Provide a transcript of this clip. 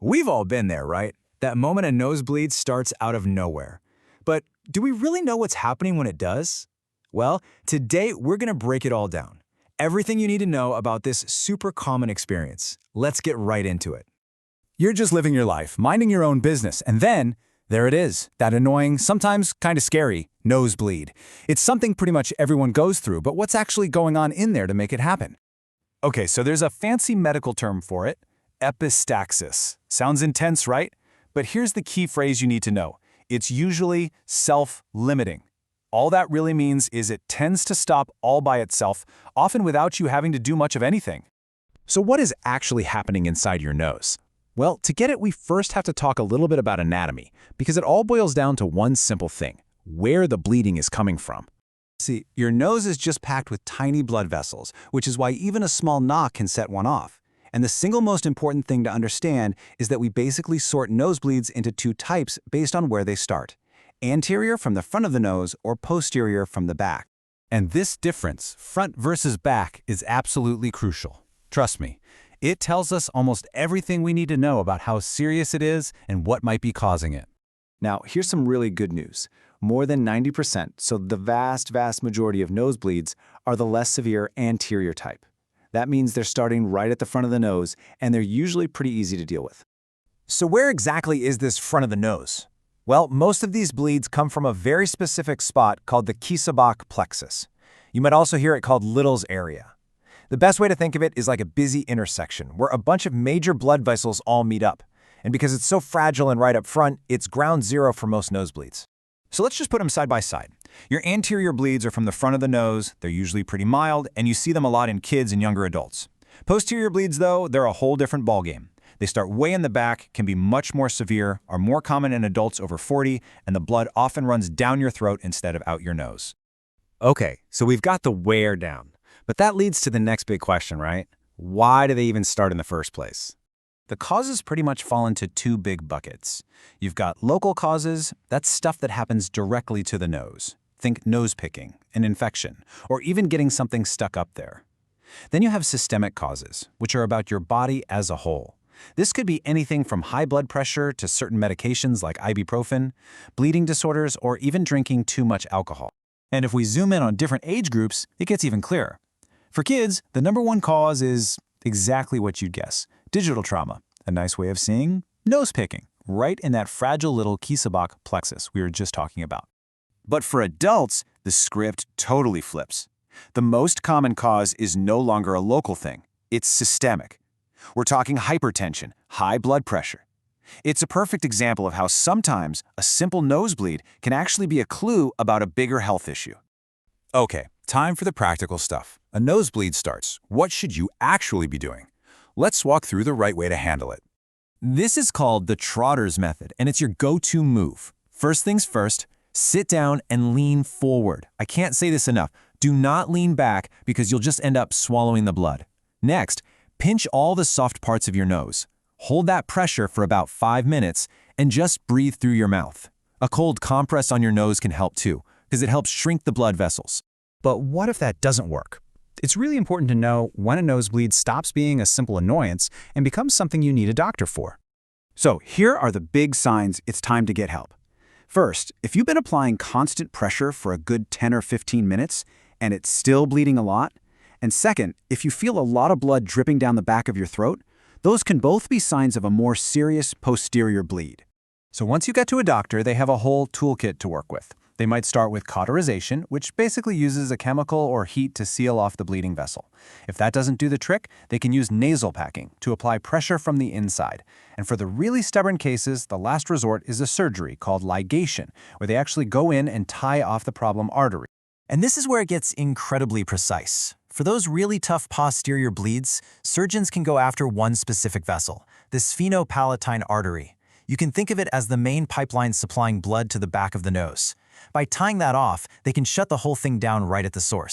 We've all been there, right? That moment a nosebleed starts out of nowhere. But do we really know what's happening when it does? Well, today we're going to break it all down. Everything you need to know about this super common experience. Let's get right into it. You're just living your life, minding your own business, and then, there it is, that annoying, sometimes kind of scary, nosebleed. It's something pretty much everyone goes through, but what's actually going on in there to make it happen? Okay, so there's a fancy medical term for it, epistaxis. Sounds intense, right? But here's the key phrase you need to know. It's usually self-limiting. All that really means is it tends to stop all by itself, often without you having to do much of anything. So what is actually happening inside your nose? Well, to get it, we first have to talk a little bit about anatomy, because it all boils down to one simple thing: where the bleeding is coming from. See, your nose is just packed with tiny blood vessels, which is why even a small knock can set one off. And the single most important thing to understand is that we basically sort nosebleeds into two types based on where they start: anterior from the front of the nose or posterior from the back. And this difference, front versus back, is absolutely crucial. Trust me, it tells us almost everything we need to know about how serious it is and what might be causing it. Now, here's some really good news. More than 90%, so the vast majority of nosebleeds, are the less severe anterior type. That means they're starting right at the front of the nose, and they're usually pretty easy to deal with. So where exactly is this front of the nose? Well, most of these bleeds come from a very specific spot called the Kieserbach plexus. You might also hear it called Little's area. The best way to think of it is like a busy intersection where a bunch of major blood vessels all meet up. And because it's so fragile and right up front, it's ground zero for most nosebleeds. So let's just put them side by side. Your anterior bleeds are from the front of the nose, they're usually pretty mild, and you see them a lot in kids and younger adults. Posterior bleeds, though, they're a whole different ballgame. They start way in the back, can be much more severe, are more common in adults over 40, and the blood often runs down your throat instead of out your nose. Okay, so we've got the where down. But that leads to the next big question, right? Why do they even start in the first place? The causes pretty much fall into two big buckets. You've got local causes, that's stuff that happens directly to the nose. Think nose picking, an infection, or even getting something stuck up there. Then you have systemic causes, which are about your body as a whole. This could be anything from high blood pressure to certain medications like ibuprofen, bleeding disorders, or even drinking too much alcohol. And if we zoom in on different age groups, it gets even clearer. For kids, the number one cause is exactly what you'd guess: digital trauma, a nice way of saying nose picking, right in that fragile little Kieserbach plexus we were just talking about. But for adults, the script totally flips. The most common cause is no longer a local thing. It's systemic. We're talking hypertension, high blood pressure. It's a perfect example of how sometimes a simple nosebleed can actually be a clue about a bigger health issue. Okay, time for the practical stuff. A nosebleed starts. What should you actually be doing? Let's walk through the right way to handle it. This is called the Trotter's method, and it's your go-to move. First things first, sit down and lean forward. I can't say this enough. Do not lean back because you'll just end up swallowing the blood. Next, pinch all the soft parts of your nose. Hold that pressure for about 5 minutes and just breathe through your mouth. A cold compress on your nose can help too, because it helps shrink the blood vessels. But what if that doesn't work? It's really important to know when a nosebleed stops being a simple annoyance and becomes something you need a doctor for. So here are the big signs it's time to get help. First, if you've been applying constant pressure for a good 10 or 15 minutes and it's still bleeding a lot, and second, if you feel a lot of blood dripping down the back of your throat, those can both be signs of a more serious posterior bleed. So once you get to a doctor, they have a whole toolkit to work with. They might start with cauterization, which basically uses a chemical or heat to seal off the bleeding vessel. If that doesn't do the trick, they can use nasal packing to apply pressure from the inside. And for the really stubborn cases, the last resort is a surgery called ligation, where they actually go in and tie off the problem artery. And this is where it gets incredibly precise. For those really tough posterior bleeds, surgeons can go after one specific vessel, the sphenopalatine artery. You can think of it as the main pipeline supplying blood to the back of the nose. By tying that off, they can shut the whole thing down right at the source.